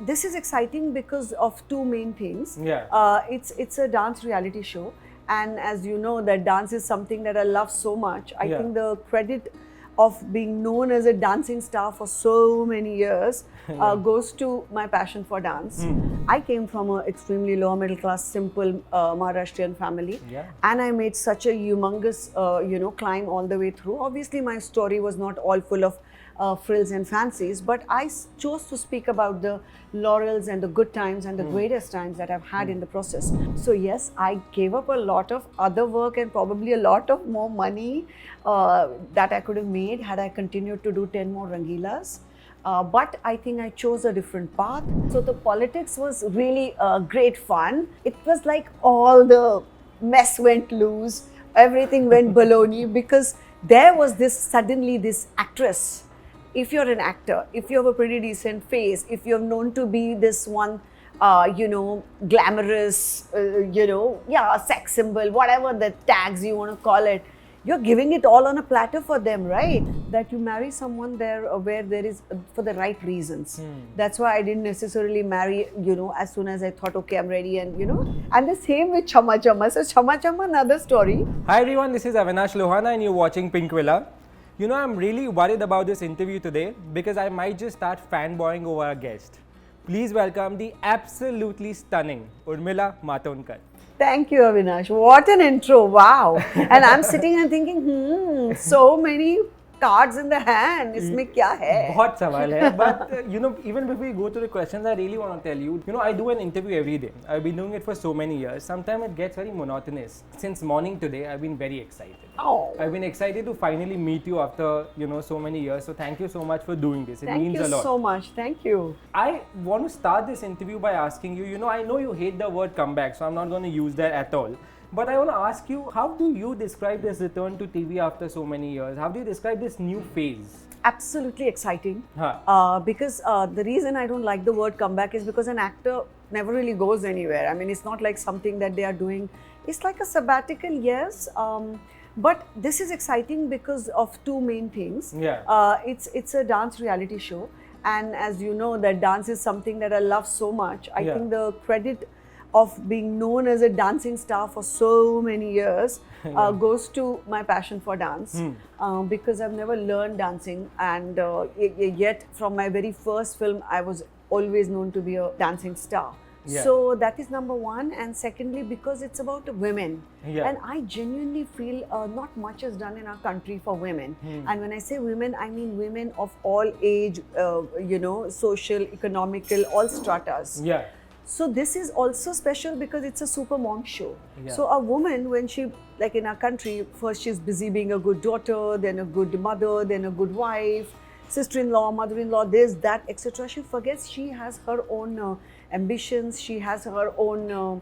this is exciting because of two main things. Yeah. It's a dance reality show, and as you know, that dance is something that I love so much. I Yeah. think the credit of being known as a dancing star for so many years goes to my passion for dance. I came from an extremely lower middle class, simple Maharashtrian family, Yeah. and I made such a humongous, climb all the way through. Obviously, my story was not all full of frills and fancies, but I chose to speak about the laurels and the good times and the greatest times that I've had in the process. So yes, I gave up a lot of other work and probably a lot of more money that I could have made had I continued to do 10 more Rangeelas. But I think I chose a different path. So the politics was really great fun. It was like all the mess went loose, everything went baloney, because there was suddenly this actress. If you're an actor, if you have a pretty decent face, if you're known to be this one, glamorous, sex symbol, whatever the tags you want to call it, you're giving it all on a platter for them, right? That you marry someone there where there is for the right reasons. That's why I didn't necessarily marry, as soon as I thought, okay, I'm ready, and and the same with Chamma Chamma. So Chamma Chamma, another story. Hi everyone, this is Avinash Lohana and you're watching Pinkvilla. I'm really worried about this interview today because I might just start fanboying over our guest. Please welcome the absolutely stunning Urmila Matondkar. Thank you, Avinash. What an intro. Wow. And I'm sitting and thinking, so many cards in the hand. Isme kya hai? बहुत सवाल है, but even before we go to the questions, I really want to tell you, I do an interview every day. I've been doing it for so many years. Sometimes it gets very monotonous. Since morning today, I've been very excited. Oh. I've been excited to finally meet you after, so many years. So thank you so much for doing this. It means a lot. Thank you so much. Thank you. I want to start this interview by asking you, I know you hate the word comeback, so I'm not going to use that at all. But I want to ask you, how do you describe this return to TV after so many years? How do you describe this new phase? Absolutely exciting. Huh. Because the reason I don't like the word comeback is because an actor never really goes anywhere. I mean, it's not like something that they are doing. It's like a sabbatical, yes. But this is exciting because of two main things. Yeah. It's a dance reality show. And as you know, that dance is something that I love so much. I think the credit of being known as a dancing star for so many years goes to my passion for dance. Because I've never learned dancing, and yet from my very first film I was always known to be a dancing star. Yeah. So that is number one, and secondly because it's about women. Yeah. And I genuinely feel not much is done in our country for women. And when I say women, I mean women of all age, social, economical, all stratas. Yeah. So this is also special because it's a super mom show. Yeah. So a woman, when she, like in our country, first she's busy being a good daughter, then a good mother, then a good wife, sister-in-law, mother-in-law, this, that, etc. She forgets she has her own ambitions, she has her own,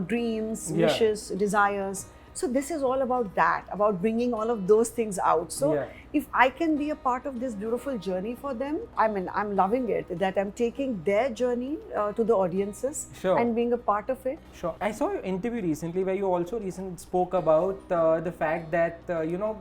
dreams, wishes, desires. So this is all about that, about bringing all of those things out. So if I can be a part of this beautiful journey for them, I'm loving it, that I'm taking their journey to the audiences. Sure. And being a part of it. Sure. I saw your interview recently where you also recently spoke about the fact that,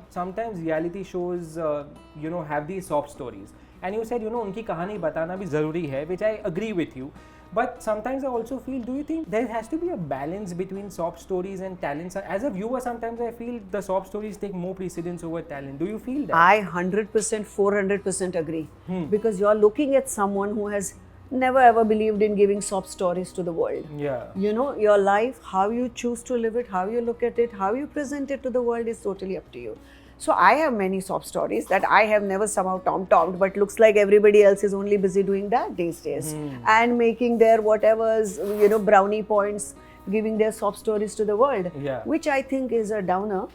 sometimes reality shows, have these sob stories. And you said, unki kahani batana bhi zaruri hai, which I agree with you. But sometimes I also feel, do you think there has to be a balance between sob stories and talents? As a viewer, sometimes I feel the sob stories take more precedence over talent. Do you feel that? I 100%, 400% agree. Because you're looking at someone who has never ever believed in giving sob stories to the world. Yeah. Your life, how you choose to live it, how you look at it, how you present it to the world is totally up to you. So I have many sob stories that I have never somehow tom-tommed, but looks like everybody else is only busy doing that these days. And making their whatever's, brownie points, giving their sob stories to the world. Yeah. Which I think is a downer,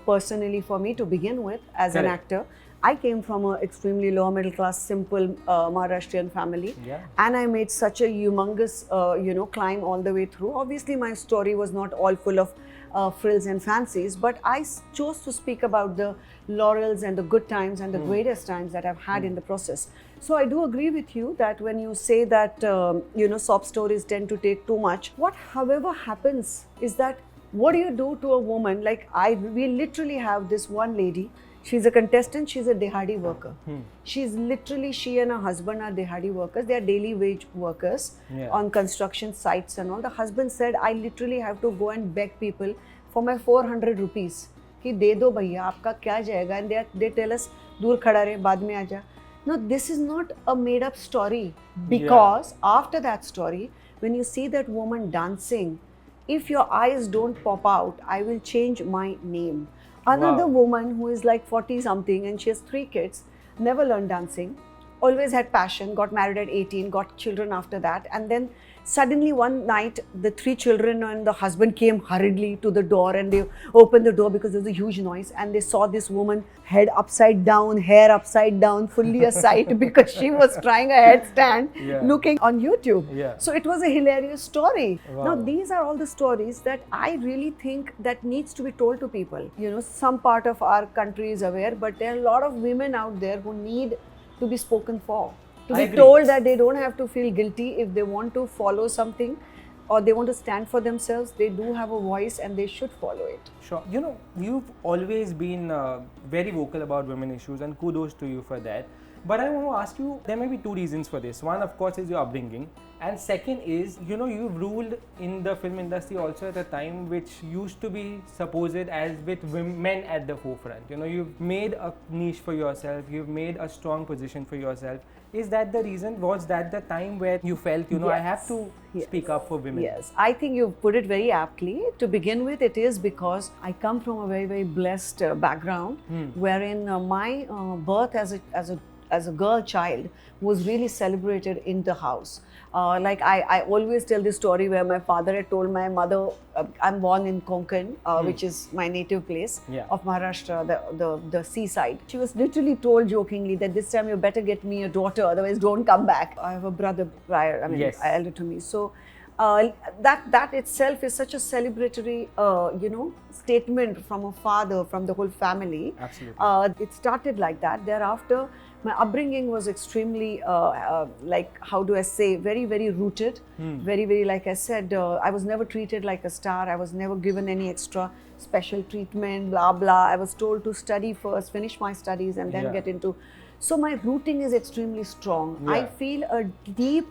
personally for me to begin with as an actor. I came from an extremely lower middle class, simple Maharashtrian family. Yeah. And I made such a humongous, climb all the way through. Obviously, my story was not all full of frills and fancies, but I chose to speak about the laurels and the good times and the greatest times that I've had in the process. So I do agree with you that when you say that, sob stories tend to take too much, however happens is that what do you do to a woman? Like we literally have this one lady. She's a contestant. She's a dehadi worker. She's literally, she and her husband are dehadi workers. They are daily wage workers on construction sites and all. The husband said, I literally have to go and beg people for my 400 rupees. कि दे दो भैया, आपका क्या जाएगा? And they tell us, दूर खड़ा रहे, बाद में आजा. No, this is not a made up story, because after that story, when you see that woman dancing, if your eyes don't pop out, I will change my name. Another woman who is like 40 something and she has 3 kids, never learned dancing, always had passion, got married at 18, got children after that, and then suddenly one night the 3 children and the husband came hurriedly to the door, and they opened the door because there was a huge noise, and they saw this woman head upside down, hair upside down, fully aside because she was trying a headstand looking on YouTube. So it was a hilarious story. Now these are all the stories that I really think that needs to be told to people. You know, some part of our country is aware, but there are a lot of women out there who need to be spoken for. To be told that they don't have to feel guilty if they want to follow something or they want to stand for themselves. They do have a voice and they should follow it. Sure. You know, you've always been very vocal about women issues, and kudos to you for that. But I want to ask you, there may be 2 reasons for this. One, of course, is your upbringing. And second is, you know, you've ruled in the film industry also at a time which used to be supposed as with men at the forefront. You know, you've made a niche for yourself. You've made a strong position for yourself. Is that the reason? Was that the time where you felt, you know, I have to speak up for women? Yes, I think you've put it very aptly. To begin with, it is because I come from a very, very blessed background, wherein my birth as a girl child was really celebrated in the house. Like I always tell this story where my father had told my mother, I'm born in Konkan, which is my native place of Maharashtra, the seaside. She was literally told jokingly that this time you better get me a daughter, otherwise don't come back. I have a brother prior, elder to me. So that itself is such a celebratory, statement from a father, from the whole family. Absolutely. It started like that. Thereafter, my upbringing was extremely, very, very rooted. Very, very, like I said, I was never treated like a star. I was never given any extra special treatment, blah, blah. I was told to study first, finish my studies, and then get into. So my rooting is extremely strong. I feel a deep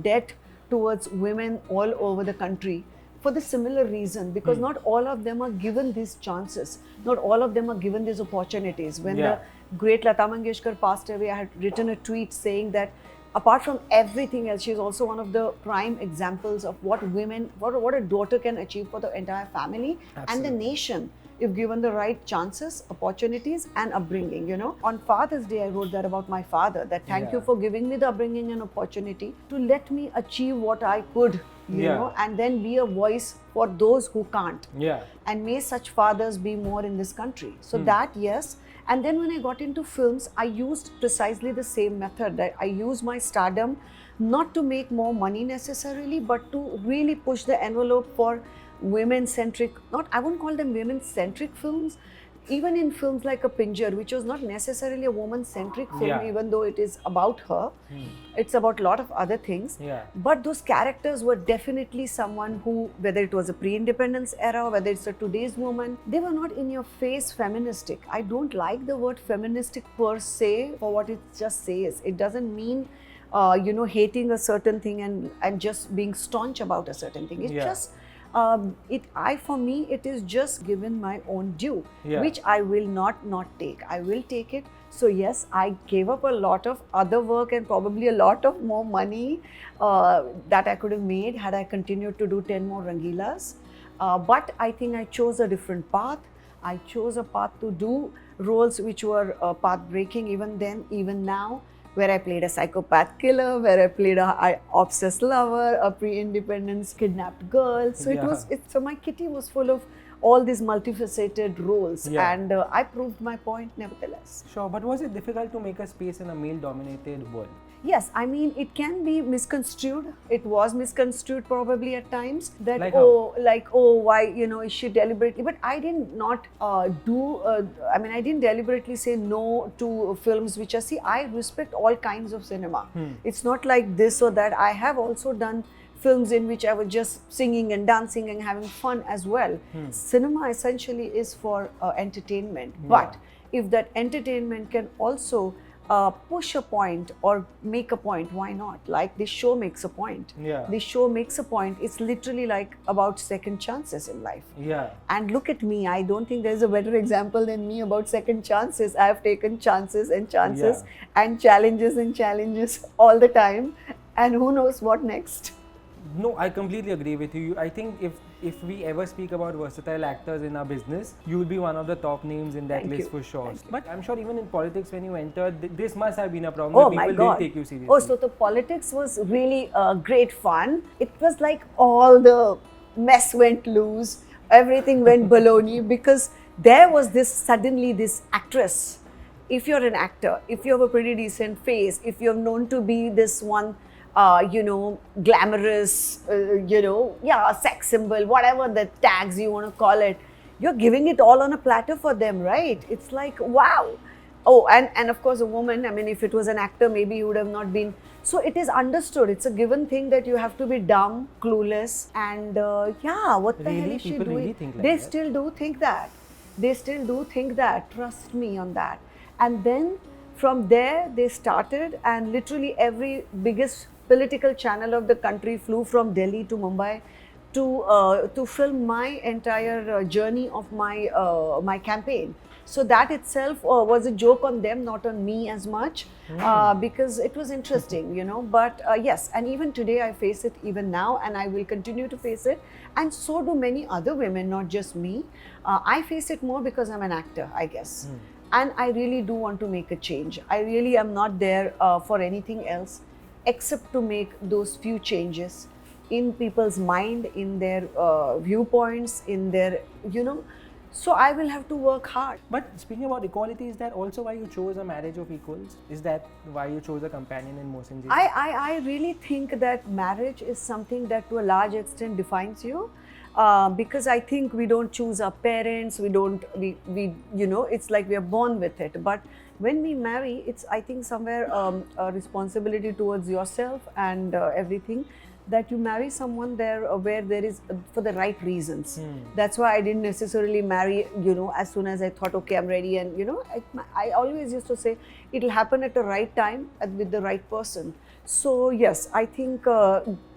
debt towards women all over the country for the similar reason, because not all of them are given these chances. Not all of them are given these opportunities. When the great Lata Mangeshkar passed away, I had written a tweet saying that apart from everything else, she is also one of the prime examples of what women, what a daughter can achieve for the entire family and the nation, if given the right chances, opportunities and upbringing, you know. On Father's Day, I wrote that about my father, that thank you for giving me the upbringing and opportunity to let me achieve what I could, you know, and then be a voice for those who can't. And may such fathers be more in this country. So that, yes. And then when I got into films, I used precisely the same method, that I used my stardom not to make more money necessarily, but to really push the envelope for women-centric, I wouldn't call them women-centric films. Even in films like a Pinjar, which was not necessarily a woman-centric film, even though it is about her, it's about a lot of other things. But those characters were definitely someone who, whether it was a pre-independence era, whether it's a today's woman, they were not in your face feministic. I don't like the word feministic per se for what it just says. It doesn't mean, hating a certain thing and just being staunch about a certain thing. It's just, for me, it is just given my own due, which I will not take. I will take it. So yes, I gave up a lot of other work and probably a lot of more money that I could have made had I continued to do 10 more Rangeelas. But I think I chose a different path. I chose a path to do roles which were path-breaking even then, even now, where I played a psychopath killer, where I played a obsessed lover, a pre-independence kidnapped girl. So so my kitty was full of all these multifaceted roles, and I proved my point nevertheless. Sure, but was it difficult to make a space in a male-dominated world? Yes, I mean, it can be misconstrued. It was misconstrued probably at times that, why, is she deliberately? But I did not I didn't deliberately say no to films which I respect all kinds of cinema. It's not like this or that. I have also done films in which I was just singing and dancing and having fun as well. Cinema essentially is for entertainment. But if that entertainment can also push a point or make a point, why not? Like this show makes a point. Yeah. This show makes a point. It's literally like about second chances in life. Yeah. And look at me. I don't think there's a better example than me about second chances. I've taken chances and chances and challenges all the time. And who knows what next? No, I completely agree with you. I think if we ever speak about versatile actors in our business, you will be one of the top names in that Thank list you. for sure. Thank you. But I'm sure even in politics, when you entered, this must have been a problem. Oh that my people God. didn't take you seriously. Oh, so the politics was really great fun. It was like all the mess went loose. Everything went baloney because there was suddenly this actress. If you're an actor, if you have a pretty decent face, if you're known to be this one, glamorous, sex symbol, whatever the tags you want to call it, you're giving it all on a platter for them, right? It's like, wow. Oh, and of course, a woman, I mean, if it was an actor, maybe he would have not been. So it is understood. It's a given thing that you have to be dumb, clueless, and what the hell Really? is she People doing? really think like They that? still do think that. They still do think that. Trust me on that. And then from there, they started, and literally every biggest political channel of the country flew from Delhi to Mumbai to film my entire journey of my campaign. So that itself was a joke on them, not on me as much, because it was interesting, But yes, and even today I face it even now, and I will continue to face it. And so do many other women, not just me. I face it more because I'm an actor, I guess. And I really do want to make a change. I really am not there for anything else except to make those few changes in people's mind, in their viewpoints, in their, So I will have to work hard. But speaking about equality, is that also why you chose a marriage of equals? Is that why you chose a companion in Mohsin ji? I really think that marriage is something that to a large extent defines you. Because I think we don't choose our parents, it's like we are born with it. But when we marry, it's, I think, somewhere a responsibility towards yourself and everything, that you marry someone there where there is for the right reasons. That's why I didn't necessarily marry, as soon as I thought, okay, I'm ready. And, I always used to say it'll happen at the right time and with the right person. So, yes, I think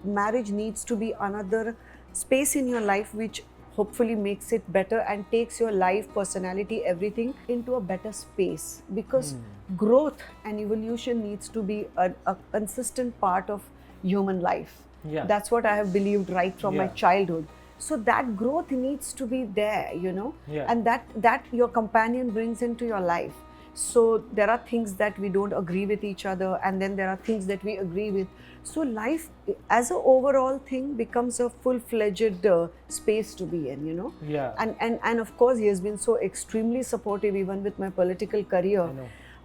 marriage needs to be another space in your life which hopefully makes it better and takes your life, personality, everything into a better space, because growth and evolution needs to be a consistent part of human life. Yeah. That's what I have believed right from my childhood. So that growth needs to be there, and that your companion brings into your life. So there are things that we don't agree with each other, and then there are things that we agree with. So life as an overall thing becomes a full-fledged space to be in, Yeah. And of course, he has been so extremely supportive even with my political career.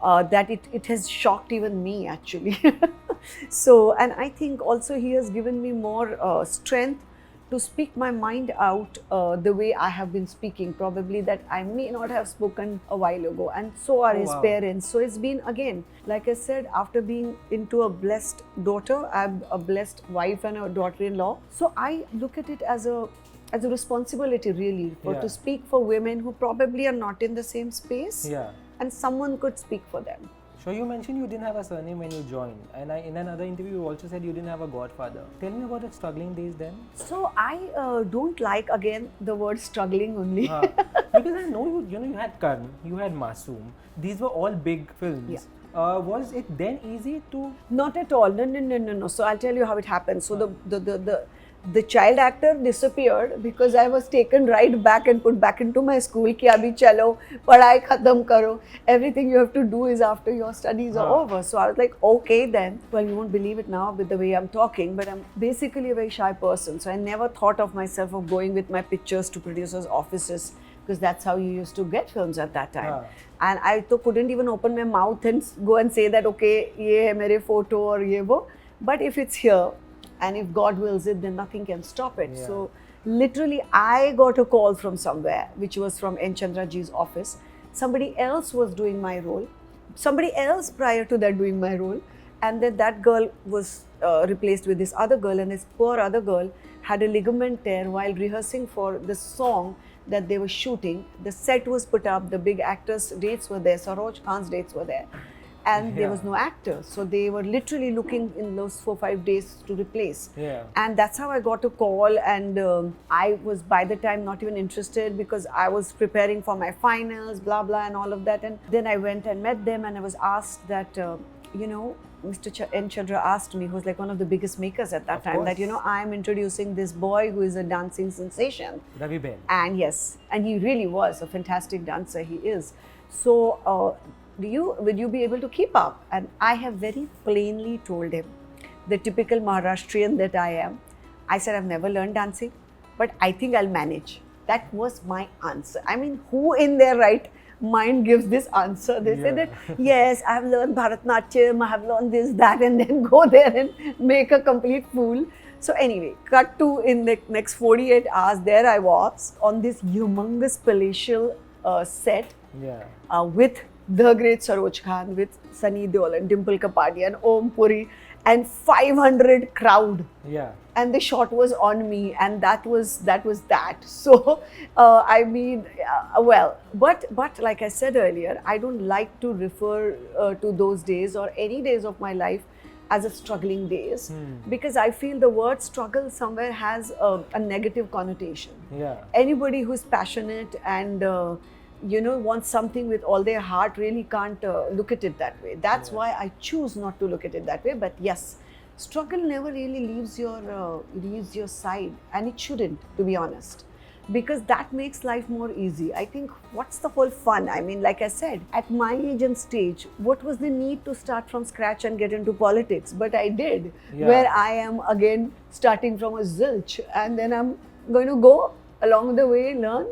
That it has shocked even me, actually. So, and I think also he has given me more strength to speak my mind out the way I have been speaking, probably that I may not have spoken a while ago, and so are his parents. So it's been, again, like I said, after being into a blessed daughter, I'm a blessed wife and a daughter-in-law. So I look at it as a responsibility, really, to speak for women who probably are not in the same space, and someone could speak for them. So you mentioned you didn't have a surname when you joined, and in another interview you also said you didn't have a godfather. Tell me about the struggling days then. So I don't like, again, the word struggling only. Because I know you had Karn, you had Masoom. These were all big films. Was it then easy to? Not at all. No. So I'll tell you how it happened. So the child actor disappeared because I was taken right back and put back into my school. Ki abhi chalo, padhai khatam karo. Everything you have to do is after your studies are over. So I was like, okay then. Well, you won't believe it now with the way I'm talking, but I'm basically a very shy person. So I never thought of myself of going with my pictures to producers' offices, because that's how you used to get films at that time. And I couldn't even open my mouth and go and say that, okay, ye hai mere photo or ye wo. But if it's here, and if God wills it, then nothing can stop it. So literally, I got a call from somewhere, which was from N. Chandraji's office. Somebody else was doing my role. Somebody else prior to that doing my role. And then that girl was replaced with this other girl, and this poor other girl had a ligament tear while rehearsing for the song that they were shooting. The set was put up, the big actors' dates were there, Saroj Khan's dates were there, and there was no actor. So they were literally looking in those 4-5 days to replace. Yeah. And that's how I got a call, and I was by the time not even interested because I was preparing for my finals, blah blah, and all of that. And then I went and met them, and I was asked that, Mr. N. Chandra asked me, who was like one of the biggest makers at that Of time, course. that I'm introducing this boy who is a dancing sensation. Ravi Ben. And yes, and he really was a fantastic dancer. He is. So, will you be able to keep up? And I have very plainly told him, the typical Maharashtrian that I am, I said, I've never learned dancing, but I think I'll manage. That was my answer. I mean, who in their right mind gives this answer? They say that, yes, I have learned Bharatnatyam, I have learned this, that, and then go there and make a complete fool. So anyway, cut to in the next 48 hours, there I was on this humongous palatial set with the great Saroj Khan, with Sunny Deol and Dimple Kapadia and Om Puri and 500 crowd. Yeah. And the shot was on me, and that was that. So, I mean, but like I said earlier, I don't like to refer to those days or any days of my life as a struggling days, because I feel the word struggle somewhere has a negative connotation. Yeah. Anybody who's passionate and wants something with all their heart really can't look at it that way. That's why I choose not to look at it that way. But yes, struggle never really leaves your side, and it shouldn't, to be honest, because that makes life more easy. I think what's the whole fun? I mean, like I said, at my age and stage, what was the need to start from scratch and get into politics? But I did, where I am again starting from a zilch, and then I'm going to go along the way, learn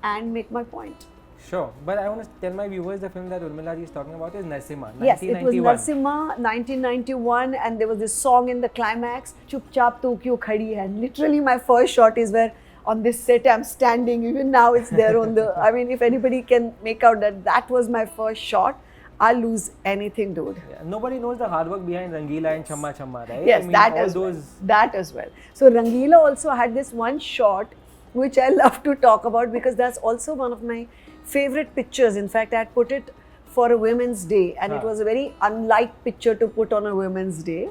and make my point. Sure, but I want to tell my viewers the film that Urmila ji is talking about is Narsimha, 1991. Yes, it was Narsimha, 1991, and there was this song in the climax, Chup Chap Tu Kyun Khadi Hai. And literally my first shot is where on this set I'm standing, even now it's there on the, I mean, if anybody can make out that was my first shot, I'll lose anything, dude. Yeah, nobody knows the hard work behind Rangeela and Chamma Chamma, right? Yes, I mean, that as well. So Rangeela also had this one shot which I love to talk about, because that's also one of my favorite pictures. In fact, I had put it for a Women's Day, and it was a very unlike picture to put on a Women's Day,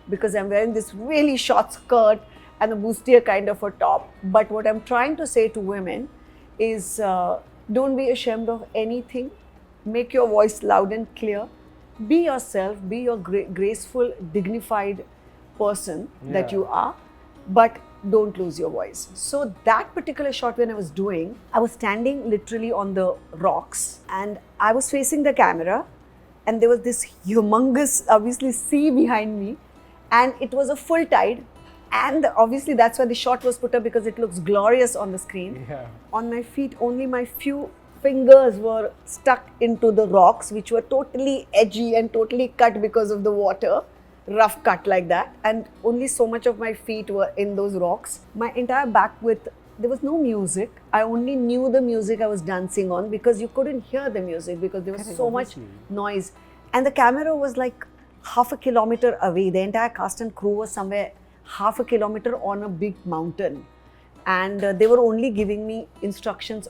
because I'm wearing this really short skirt and a bustier kind of a top. But what I'm trying to say to women is don't be ashamed of anything. Make your voice loud and clear. Be yourself. Be your graceful, dignified person that you are, but don't lose your voice. So that particular shot when I was doing, I was standing literally on the rocks, and I was facing the camera, and there was this humongous, obviously, sea behind me, and it was a full tide. And obviously that's why the shot was put up, because it looks glorious on the screen. Yeah. On my feet, only my few fingers were stuck into the rocks, which were totally edgy and totally cut because of the water. Rough cut like that, and only so much of my feet were in those rocks. My entire back there was no music. I only knew the music I was dancing on, because you couldn't hear the music because there was so much noise. And the camera was like half a kilometer away. The entire cast and crew was somewhere half a kilometer on a big mountain, and they were only giving me instructions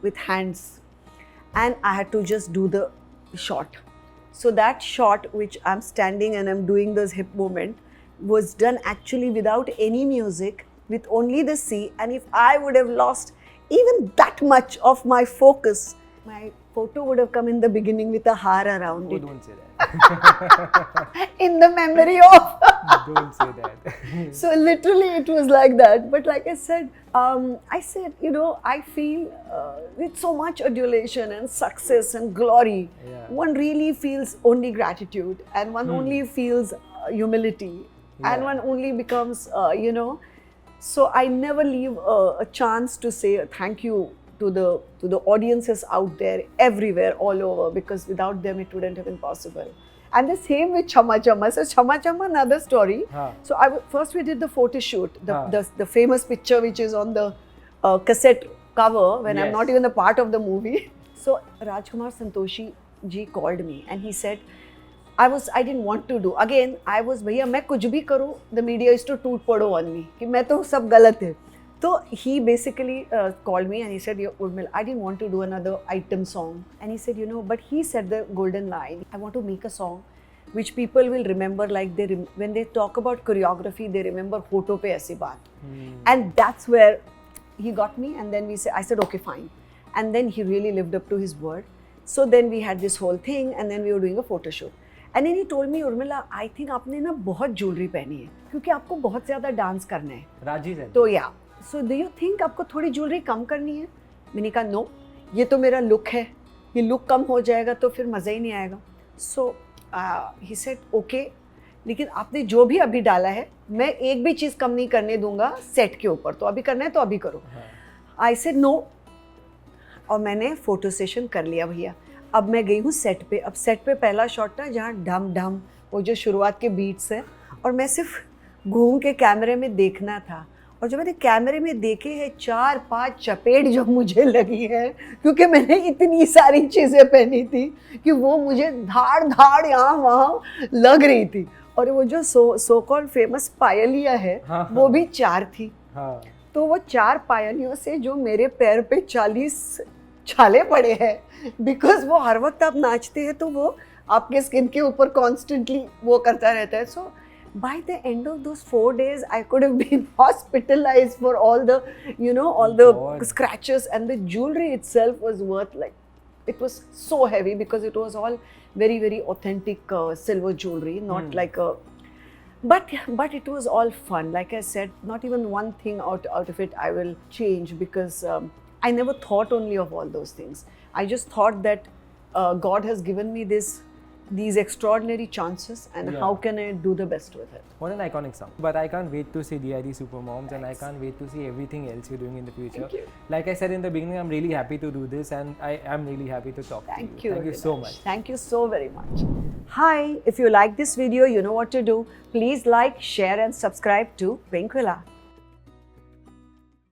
with hands, and I had to just do the shot. So that shot, which I'm standing and I'm doing this hip movement, was done actually without any music, with only the sea. And if I would have lost even that much of my focus, my photo would have come in the beginning with a har around it. Don't say that. In the memory of. Don't say that. So literally it was like that. But like I said, I feel with so much adulation and success and glory, one really feels only gratitude, and one only feels humility, and one only becomes, So I never leave a chance to say thank you to the audiences out there, everywhere, all over, because without them it wouldn't have been possible. And the same with Chamma Chamma. So Chamma Chamma, another story. So first we did the photo shoot, the famous picture which is on the cassette cover when I'm not even a part of the movie. So Rajkumar Santoshi ji called me and he said, I didn't want to do. Again, I was, bhaiya, main kuch bhi karu, the media is to toot pado on me. Ki main to sab galat hai. So he basically called me and he said, Urmila, I didn't want to do another item song. And he said, but he said the golden line, I want to make a song which people will remember, like when they talk about choreography, they remember hoto pe aisi baat. And that's where he got me. And then I said, okay, fine. And then he really lived up to his word. So then we had this whole thing and then we were doing a photo shoot. And then he told me, Urmila, I think आपने ना बहुत jewellery पहनी है क्योंकि आपको बहुत ज़्यादा dance करना है. राजी से. तो या, so do you think आपको थोड़ी ज्वेलरी कम करनी है? मैंने कहा नो, ये तो मेरा लुक है, ये लुक कम हो जाएगा तो फिर मज़ा ही नहीं आएगा. So he said okay, लेकिन आपने जो भी अभी डाला है मैं एक भी चीज़ कम नहीं करने दूंगा सेट के ऊपर, तो अभी करना है तो अभी करो. I said no. और मैंने फोटो सेशन कर लिया भैया. अब मैं गई हूँ सेट पे. अब सेट पे पहला शॉट था जहाँ ढम ढम वो जो शुरुआत के बीट्स है और मैं सिर्फ घूम के कैमरे में देखना था. और जो मैंने कैमरे में देखे हैं 4-5 चपेट जो मुझे लगी है क्योंकि मैंने इतनी सारी चीज़ें पहनी थी कि वो मुझे धाड़ धाड़ यहाँ वहाँ लग रही थी. और वो जो सो कॉल्ड फेमस पायलिया है वो भी 4 थी. तो वो 4 पायलियों से जो मेरे पैर पे 40 छाले पड़े हैं, बिकॉज वो हर वक्त आप नाचते हैं तो वो आपके स्किन के ऊपर कॉन्स्टेंटली वो करता रहता है. सो by the end of those 4 days I could have been hospitalized for all the all the scratches, and the jewelry itself was worth, like, it was so heavy because it was all very very authentic silver jewelry, not like a but it was all fun. Like I said, not even one thing out of it I will change because I never thought only of all those things. I just thought that God has given me these extraordinary chances, and how can I do the best with it? What an iconic song. But I can't wait to see DID Supermoms. Thanks. And I can't wait to see everything else you're doing in the future. Thank you. Like I said in the beginning, I'm really happy to do this, and I am really happy to talk to you. Thank you so much. Thank you so very much. Hi, if you like this video, you know what to do. Please like, share and subscribe to Pinkvilla.